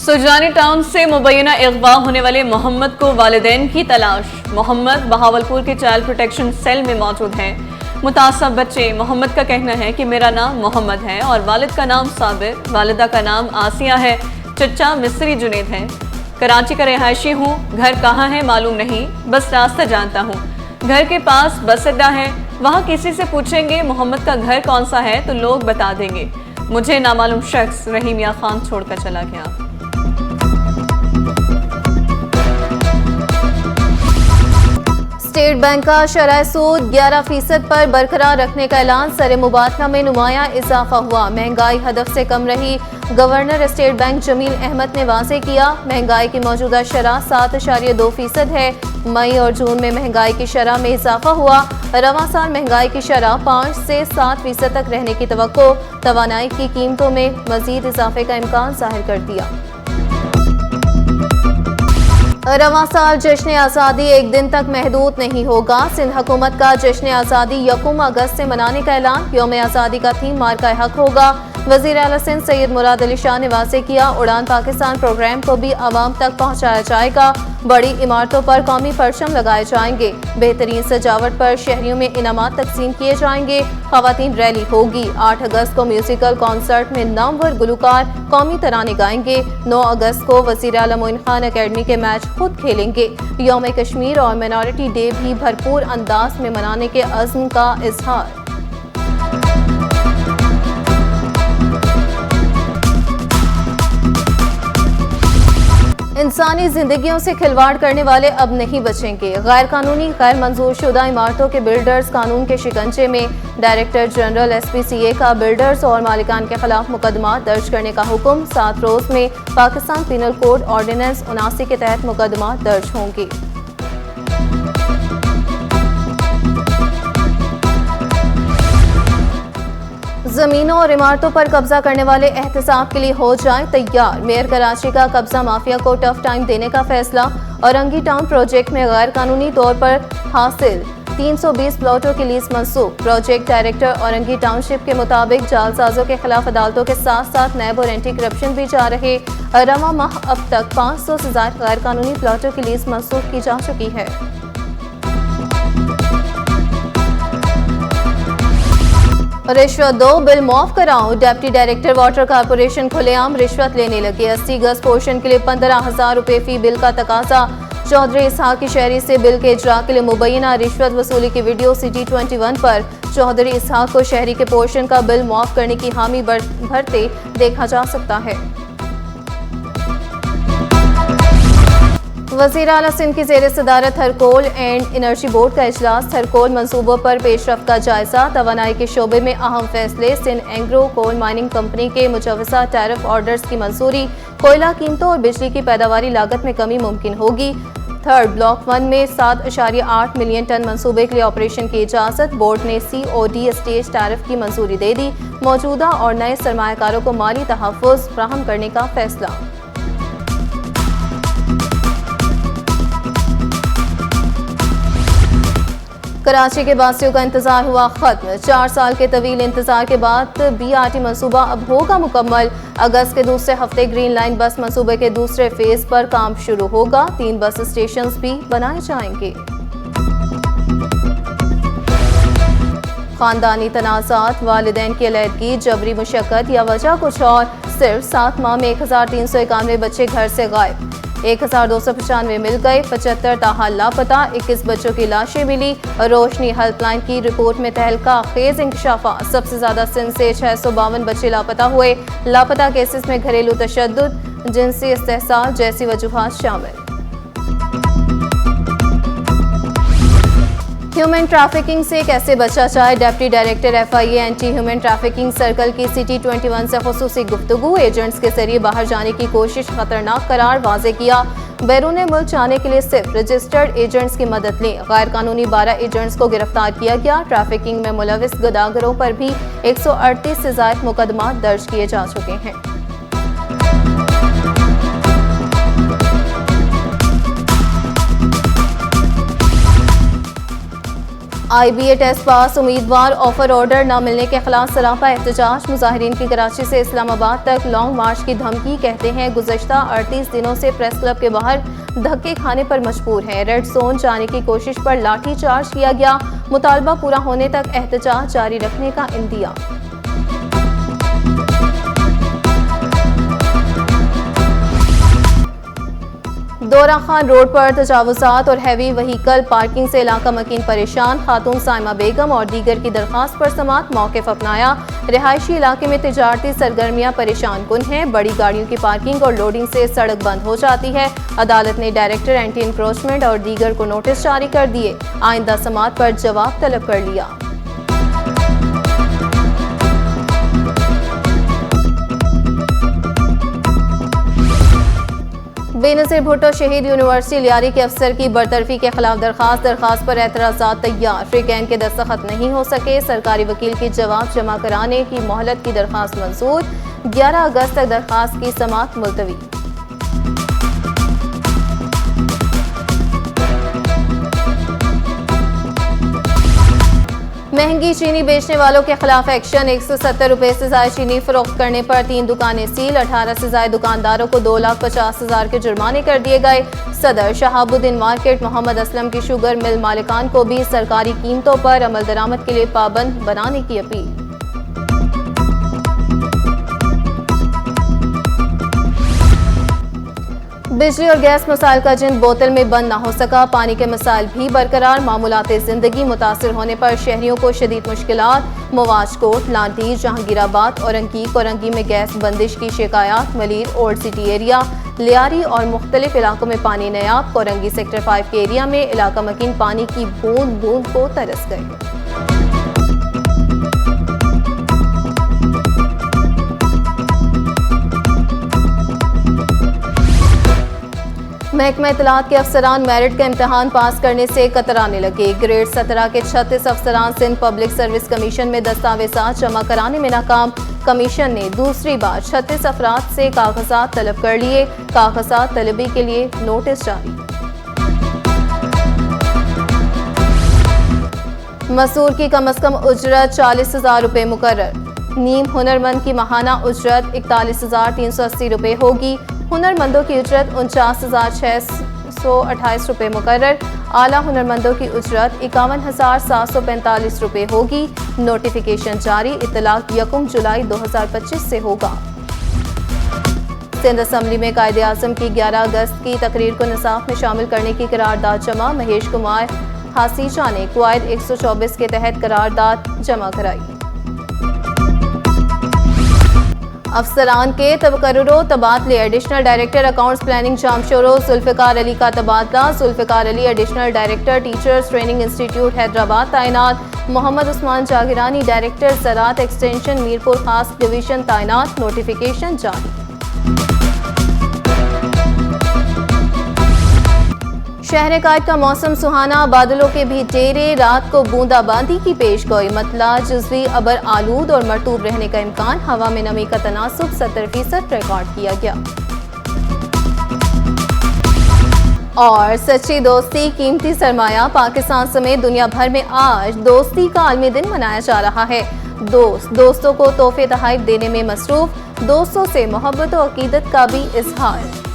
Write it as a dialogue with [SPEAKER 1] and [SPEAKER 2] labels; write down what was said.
[SPEAKER 1] सुजानी town से मुबैना अगवा होने वाले मोहम्मद को वालिदैन की तलाश। मोहम्मद बहावलपुर के चाइल्ड प्रोटेक्शन सेल में मौजूद हैं। मुतासब बच्चे मोहम्मद का कहना है कि मेरा नाम मोहम्मद है और वालिद का नाम साबिर, वालिदा का नाम आसिया है, चचा मिस्री जुनेद है। कराची का रिहायशी हूँ, घर कहाँ है मालूम नहीं, बस रास्ता जानता हूँ। घर के पास बस अड्डा है, वहाँ किसी से पूछेंगे मोहम्मद का घर कौन सा है तो लोग बता देंगे। मुझे नामालूम शख्स रहीम या खान छोड़कर चला गया।
[SPEAKER 2] स्टेट बैंक का शरह सूद 11% पर बरकरार रखने का ऐलान। सरे मुबादला में नुमाया इजाफा हुआ। महंगाई हदफ से कम रही। Governor state bank Jamil Ahmed ने वाज़ेह किया, महंगाई की मौजूदा शरह 7.2% है। मई और जून में महंगाई की शरह में इजाफा हुआ। रवां साल महंगाई की शरह 5 से 7% तक रहने की तवक्को। तवानाई की कीमतों में मजीद इजाफे का इम्कान जाहिर कर दिया। रवां साल जश्न आज़ादी एक दिन तक महदूद नहीं होगा। सिंध हुकूमत का जश्न आज़ादी 1 अगस्त से मनाने का ऐलान। यौम आज़ादी का थीम मार्का हक होगा। वज़ीर आला सिंध सैयद मुराद अली शाह ने वाज़ेह किया, उड़ान पाकिस्तान प्रोग्राम को भी आवाम तक पहुँचाया जाएगा। बड़ी इमारतों पर कौमी परचम लगाए जाएंगे। बेहतरीन सजावट पर शहरियों में इनामात तकसीम किए जाएंगे। ख़वातीन रैली होगी। 8 अगस्त को म्यूजिकल कॉन्सर्ट में नामवर गुलकार कौमी तराने गाएंगे। 9 अगस्त को वज़ीर आला मोइन खान अकेडमी के मैच खुद खेलेंगे। यौम कश्मीर और माइनॉरिटी डे भी भरपूर अंदाज में मनाने के अज़्म का इजहार। इंसानी जिंदगियों से खिलवाड़ करने वाले अब नहीं बचेंगे। गैर कानूनी गैर मंजूर शुदा इमारतों के बिल्डर्स कानून के शिकंजे में। डायरेक्टर जनरल SPCA का बिल्डर्स और मालिकान के खिलाफ मुकदमा दर्ज करने का हुक्म। 7 रोज में पाकिस्तान पिनल कोड ऑर्डिनेंस 79 के तहत मुकदमा दर्ज होंगे। जमीनों और इमारतों पर कब्जा करने वाले एहतसाब के लिए हो जाए तैयार। मेयर कराची का कब्जा माफिया को टफ टाइम देने का फैसला। औरंगी टाउन प्रोजेक्ट में गैर कानूनी तौर पर हासिल 320 प्लॉटों की लीज मंसूख। प्रोजेक्ट डायरेक्टर औरंगी टाउनशिप के मुताबिक जालसाजों के खिलाफ अदालतों के साथ साथ नैब और एंटी करप्शन भी जा रहे। रवां माह अब तक 500 से ज्यादा गैर कानूनी प्लॉटों की लीज मंसूख की जा चुकी है। रिश्वत दो बिल माफ कराओ। डिप्टी डायरेक्टर वाटर कॉर्पोरेशन खुलेआम रिश्वत लेने लगे। 80 गज पोर्शन के लिए 15,000 रुपए फी बिल का तकाजा। चौधरी इसहाक की शहरी से बिल के इजरा के लिए मुबैना रिश्वत वसूली की वीडियो CT21 पर चौधरी इसहाक को शहरी के पोर्शन का बिल माफ करने की हामी भरते देखा जा सकता है। वज़ीर आला सिंध की ज़ेर सदारत थरकोल एंड एनर्जी बोर्ड का इजलास। थरकोल मंसूबों पर पेशरफ्त का जायजा। तवानाई के शोबे में अहम फैसले। Sindh Engro coal mining company के मुजवजा टैरिफ ऑर्डर्स की मंजूरी। कोयला कीमतों और बिजली की पैदावारी लागत में कमी मुमकिन होगी। थर्ड ब्लॉक 1 में 7.8 मिलियन टन मंसूबे के लिए ऑपरेशन की इजाज़त। बोर्ड ने COD स्टेज टैरिफ की मंजूरी दे दी। मौजूदा और नए सरमायाकारों को माली तहफ़्फ़ुज़ फराहम करने का फैसला। कराची के बासियों का इंतजार हुआ खत्म। 4 साल के तवील इंतजार के बाद BRT मंसूबा अब होगा मुकम्मल। अगस्त के दूसरे हफ्ते ग्रीन लाइन बस मंसूबे के दूसरे फेज पर काम शुरू होगा। 3 बस स्टेशन भी बनाए जाएंगे। खानदानी तनाज़ात, वालिदैन की अलहदगी, जबरी मुशक्कत या वजह कुछ और। सिर्फ 7 माह में 1391 बच्चे घर से गायब। 1295 मिल गए। 75 ताहाल लापता। 21 बच्चों की लाशें मिली। रोशनी हेल्पलाइन की रिपोर्ट में तहलका खेज इंकशाफा। सबसे ज्यादा सिंध से 652 बच्चे लापता हुए। लापता केसेस में घरेलू तशद्दुद, जिनसी इस्तेहसाल जैसी वजूहात शामिल। ह्यूमन ट्रैफिकिंग से कैसे बचा जाए। Deputy director FIA anti human trafficking circle की CT21 से खुसूसी गुफ्तगू। एजेंट्स के जरिए बाहर जाने की कोशिश खतरनाक करार। वाज़ेह किया, बैरून मुल्क जाने के लिए सिर्फ रजिस्टर्ड एजेंट्स की मदद लें। गैर कानूनी 12 एजेंट्स को गिरफ्तार किया गया। ट्रैफिकिंग में मुलविस गदागरों पर भी 138 से ज्यादा मुकदमा दर्ज किए जा चुके हैं। IBA टेस्ट पास उम्मीदवार ऑफर ऑर्डर न मिलने के खिलाफ सरापा एहतजाज। मुजाहिरीन की कराची से इस्लामाबाद तक लॉन्ग मार्च की धमकी। कहते हैं गुज़श्ता 38 दिनों से प्रेस क्लब के बाहर धक्के खाने पर मजबूर हैं। रेड जोन जाने की कोशिश पर लाठी चार्ज किया गया। मुतालबा पूरा होने तक एहतजाज जारी रखने का इंदिया। दौरा खान रोड पर तजावुजात और हैवी व्हीकल पार्किंग से इलाका मकीन परेशान। खातून साइमा बेगम और दीगर की दरखास्त पर समात मौक़िफ़ अपनाया। रिहायशी इलाके में तिजारती सरगर्मियां परेशान कुन हैं। बड़ी गाड़ियों की पार्किंग और लोडिंग से सड़क बंद हो जाती है। अदालत ने डायरेक्टर एंटी इंक्रोचमेंट और दीगर को नोटिस जारी कर दिए। आइंदा समात पर जवाब तलब कर लिया। बेनज़ीर भुट्टो शहीद यूनिवर्सिटी लियारी के अफसर की बरतरफी के खिलाफ दरखास्त पर एतराज़ात तैयार। फ्रीकैन के दस्तखत नहीं हो सके। सरकारी वकील की जवाब जमा कराने की मोहलत की दरखास्त मंजूर। 11 अगस्त तक दरखास्त की समाअत मुलतवी। महंगी चीनी बेचने वालों के खिलाफ एक्शन। 170 रुपए से ज्यादा चीनी फरोख्त करने पर 3 दुकानें सील। 18 से ज्यादा दुकानदारों को 2,50,000 के जुर्माने कर दिए गए। सदर शहाबुद्दीन मार्केट मोहम्मद असलम की शुगर मिल मालिकान को भी सरकारी कीमतों पर अमल दरामद के लिए पाबंद बनाने की अपील। बिजली और गैस मसाइल का जिन बोतल में बंद न हो सका। पानी के मसाइल भी बरकरार। मामूलाते जिंदगी मुतासिर होने पर शहरियों को शदीद मुश्किलात। मवाजकोट, लांटी, जहांगीराबाद औरंगी में गैस बंदिश की शिकायत। Malir, old city area, Lyari और मुख्तलिफ इलाकों में पानी नयाब। औरंगी सेक्टर 5 के एरिया में इलाका मकीन पानी की बूंद बूंद को तरस गए। महकमा इत्तलात के अफसरान मेरिट का इम्तहान पास करने से कतराने लगे। ग्रेड 17 के 36 अफसरान सिंध पब्लिक सर्विस कमीशन में दस्तावेजात जमा कराने में नाकाम। कमीशन ने दूसरी बार 36 अफराद से कागजात तलब कर लिए। कागजात तलबी के लिए नोटिस जारी। मसूर की कम अज कम उजरत 40,000 रुपये मुकर्रर। नीम हुनरमंद की माहाना उजरत 41,380 रुपये होगी। हुनरमंदों की उजरत 49,628 रुपये मुकर्रर। आला हुनरमंदों की उजरत 51,745 रुपये होगी। नोटिफिकेशन जारी। इत्तलाक 1 जुलाई 2025 से होगा। सिंध असम्बली में कायदे आज़म की 11 अगस्त की तकरीर को निसाब में शामिल करने की करारदाद जमा। महेश कुमार हासीजा ने क्वायद 124 के तहत करारदाद जमा कराई। अफसरान के तबकर्रो तबादले। Additional director accounts planning Jamshoro Zulfiqar Ali का तबादला। Zulfiqar Ali additional director teachers training institute Hyderabad तैनात। मोहम्मद उस्मान जागिरानी डायरेक्टर ज़राअत एक्सटेंशन मीरपुर खास डिवीजन तैनात। नोटिफिकेशन जारी। शहर कायद का मौसम सुहाना। बादलों के भी डेरे। रात को बूंदाबांदी की पेशगोई। मतला जुज़वी अबर आलूद और मरतूब रहने का इम्कान। हवा में नमी का तनासुब 70% रिकॉर्ड किया गया। और सच्ची दोस्ती कीमती सरमाया। पाकिस्तान समेत दुनिया भर में आज दोस्ती का आलमी दिन मनाया जा रहा है। दोस्तों को तोहफे तोहफे देने में मसरूफ। दोस्तों से मोहब्बत और अकीदत का भी इजहार।